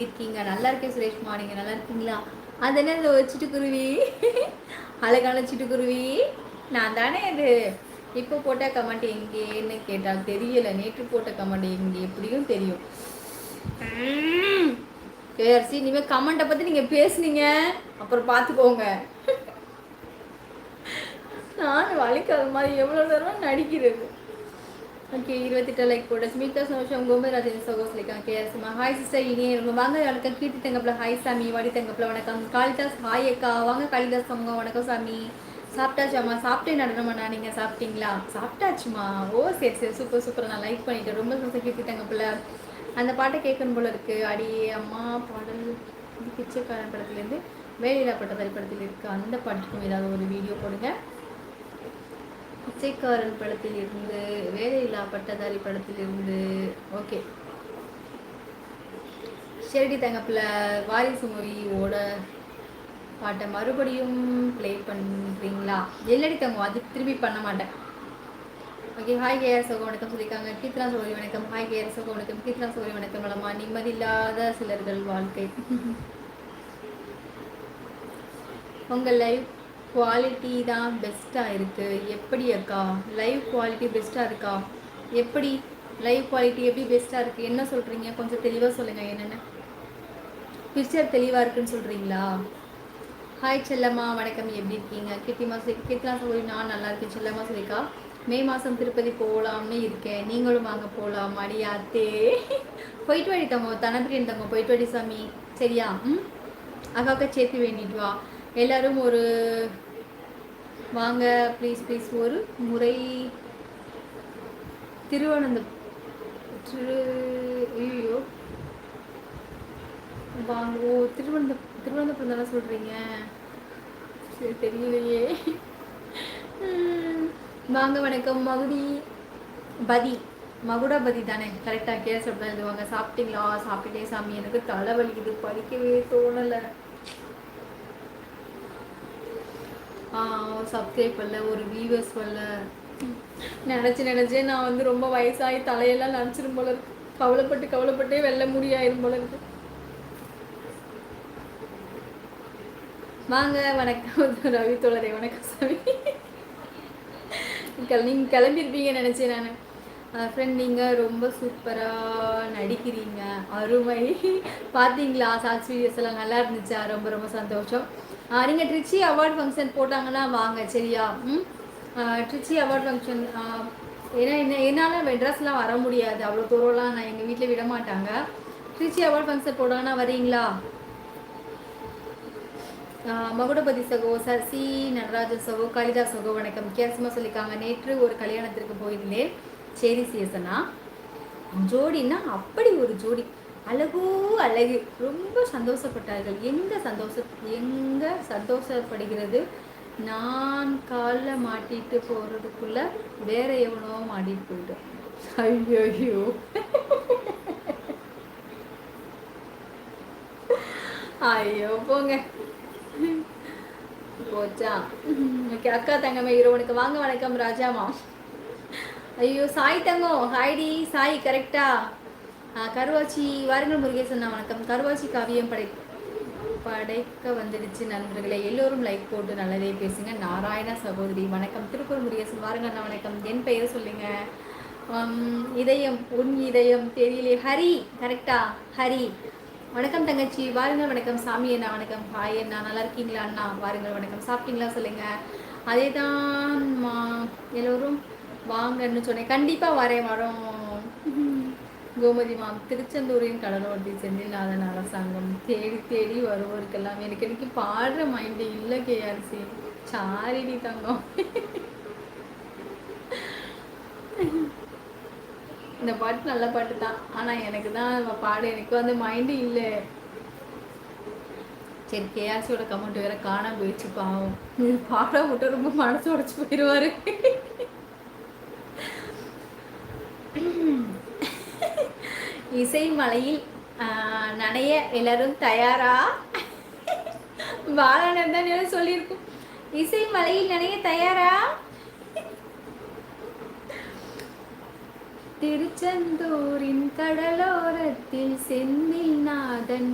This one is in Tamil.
இருக்கீங்க? நல்லா இருக்கேன் சுரேஷ்மா. நீங்க நல்லா இருக்கீங்களா? அது என்ன இதில் ஒரு சிட்டுக்குருவி, அழகான சிட்டுக்குருவி, நான் தானே அது. இப்போ போட்ட கமெண்ட் எங்கேன்னு கேட்டால் தெரியல. நேற்று போட்ட கமெண்ட் எங்கே எப்படியும் தெரியும். கேஆர்சி இனிமேல் கமெண்ட்டை பற்றி நீங்கள் பேசுனீங்க அப்புறம் பார்த்துக்கோங்க. நான் வலிக்காத மாதிரி எவ்வளோ நேரம் நடிக்கிறது. ஓகே 28 லைக் போட ஸ்மிதா சந்தோஷம் கோமராஜன் சகோஸ் லைக்காங்க கேஆர்சிமா. ஹாய் சிஸ்டர் இனி வாங்க வணக்கம். கீர்த்தி தங்கப்பில் ஹாய் சாமி. வாடி தங்கப்பில் வணக்கம். காளிதாஸ் ஹாய் அக்கா. வாங்க காளிதாஸ் அவங்க வணக்கம் சாமி. சாப்பிட்டாச்சாம்மா? சாப்பிட்டேன் நடனமாண்ணா. நீங்கள் சாப்பிட்டீங்களா? சாப்பிட்டாச்சுமா. ஓ சரி சரி சூப்பர் சூப்பர். நான் லைக் பண்ணிட்டேன். ரொம்ப சந்தோஷம் கீர்த்தி தங்கப்பில். அந்த பாட்டை கேட்கணும் போல இருக்கு. அடி அம்மா பாடல் பிச்சைக்காரன் படத்துலேருந்து வேலையில்லா பட்டதாரி படத்தில் இருக்குது. அந்த பாட்டுக்கும் ஏதாவது ஒரு வீடியோ போடுங்க. பிச்சைக்காரன் படத்தில் இருந்து, வேலையில்லா பட்டதாரி படத்தில் இருந்து. ஓகே ஷெரடி தங்கப்பில் வாரிசு மூவியோட பாட்டை மறுபடியும் ப்ளே பண்ணுறீங்களா? எல்லடி தங்கம், அது திரும்பி பண்ண மாட்டேன். ஓகே ஹாய் கேஆர் சகோ வணக்கம் சொல்லியிருக்காங்க. கீர்த்தனா சௌரி வணக்கம். ஹாய் கேஆர் சகோ வணக்கம். கீர்த்தனா சௌரி வணக்கம். வளமா நிம்மதி இல்லாத சிலர்கள் வாழ்க்கை. உங்கள் லைவ் குவாலிட்டி தான் பெஸ்ட்டாக இருக்குது. எப்படி அக்கா லைவ் குவாலிட்டி பெஸ்ட்டாக இருக்கா? எப்படி லைவ் குவாலிட்டி எப்படி பெஸ்ட்டாக இருக்குது? என்ன சொல்கிறீங்க? கொஞ்சம் தெளிவாக சொல்லுங்கள். என்னென்ன பிக்சர் தெளிவாக இருக்குன்னு சொல்கிறீங்களா? ஹாய் செல்லம்மா வணக்கம். எப்படி இருக்கீங்க? கீர்த்திமா சொல்லி நான் நல்லா இருக்கேன். செல்லம்மா சொல்லிக்கா மே மாதம் திருப்பதி போகலாம்னு இருக்கேன். நீங்களும் வாங்க போகலாம். அடியாத்தே போயிட்டு வாடி தங்க. தனபிரியன் தங்க போயிட்டு வாடி சாமி. சரியா? அக்காக்கா சேர்த்து வேண்டிட்டு வா. எல்லாரும் ஒரு வாங்க ப்ளீஸ் ப்ளீஸ். ஒரு முறை ஐயோ வாங்க. ஓ திருவனந்தபுரம் தானே சொல்கிறீங்க? சரி தெரியலையே. வாங்க வணக்கம். மகுடாபதி தானே கரெக்டாக கேஸ் தான் எழுதுவாங்க. சாப்பிட்டீங்களா? சாப்பிட்டே சாமி. எனக்கு தலைவலிக்குது, படிக்கவே தோணலை. சப்ஸ்கிரைப் பண்ணல, ஒரு வியூவர்ஸ் வரல. நினச்சே நான் வந்து ரொம்ப வயசாகி தலையெல்லாம் நினச்சிரும் போல இருக்கு. கவலைப்பட்டே வெள்ள முடியாயிரும் போல இருக்கு. வாங்க வணக்கம் ரவி தோழரே. வணக்கம் சாமி. நீங்கள் கிளம்பியிருப்பீங்கன்னு நினச்சேன் நான். ஃப்ரெண்ட் நீங்கள் ரொம்ப சூப்பராக நடிக்கிறீங்க. அருமை. பார்த்தீங்களா ஷார்ட்ஸ் வீடியோஸ் எல்லாம் நல்லா இருந்துச்சா? ரொம்ப ரொம்ப சந்தோஷம். நீங்கள் ட்ரிச்சி அவார்ட் ஃபங்க்ஷன் போட்டாங்கன்னா வாங்க சரியா? ட்ரிச்சி அவார்ட் ஃபங்க்ஷன் ஏன்னா என்னால் மெட்ராஸ்லாம் வர முடியாது. அவ்வளோ தூரம்லாம் நான் எங்கள் வீட்டில் விட மாட்டாங்க. ட்ரிச்சி அவார்ட் ஃபங்க்ஷன் போட்டாங்கன்னா வரீங்களா? மகுடபதி சகோ, சசி நடராஜன் சகோ, காளிதாஸ் சகோ வணக்கம். வித்தியாசமாக சொல்லியிருக்காங்க. நேற்று ஒரு கல்யாணத்திற்கு போயிருந்தேன். சரி சீசனா ஜோடினா அப்படி ஒரு ஜோடி அழகோ அழகு. ரொம்ப சந்தோஷப்பட்டார்கள். எங்க சந்தோஷப்படுகிறது. நான் காலில் மாட்டிட்டு போகிறதுக்குள்ள வேற எவனோ மாட்டிட்டு போயிட்டோம். ஐயோ ஐயோ போங்க போச்சா. ஓகே அக்கா தங்கமே இரவனுக்கு வாங்க வணக்கம். ராஜாமா ஐயோ சாய் தங்கம் ஹாய்டி சாய் கரெக்டா? கருவாச்சி வாருங்கள் முருகேசன் வணக்கம். கருவாச்சி காவியம் படைக்க வந்துடுச்சு நண்பர்களே. எல்லோரும் லைக் போட்டு நல்லதே பேசுங்க. நாராயண சகோதரி வணக்கம். திருப்பூர் முருகேசன் வாருங்கள் அண்ணா வணக்கம். என் பெயர் சொல்லுங்க. இதயம் உன் இதயம் தெரியலே. ஹரி கரெக்டா? ஹரி வணக்கம் தங்கச்சி. வாருங்கள் வணக்கம். சாமி அண்ணா வணக்கம். ஹாய் அண்ணா நல்லா இருக்கீங்களா அண்ணா? வாருங்கள் வணக்கம். சாப்பிட்டீங்களா சொல்லுங்க. அதே தான் எல்லோரும் வாங்கன்னு சொன்னேன். கண்டிப்பாக வரோம். கோமதி மாம் திருச்செந்தூரின் கடலோரத்தை செந்தில்நாதன் அரசாங்கம் தேடி வருவோருக்கெல்லாம் எனக்கு பாடுற மைண்டு இல்லை கேஆர்சி. சாரிடி தங்கம். இந்த பாட்டு நல்ல பாட்டு தான். ஆனால் எனக்கு தான் பாட எனக்கு வந்து மைண்டு இல்லை. சரி கேஆர்சியோட கமெண்ட் வேற காணாம போயிடுச்சு பாவம். பாட மட்டும் ரொம்ப மனசு உடச்சு போயிடுவாரு. இசை மலையில் நனைய எல்லாரும் தயாரா? பாலானர் தான் சொல்லியிருக்கும். இசை மலையில் நனைய தயாரா? திருச்செந்தூரின் கடலோரத்தில் செந்தில் நாதன்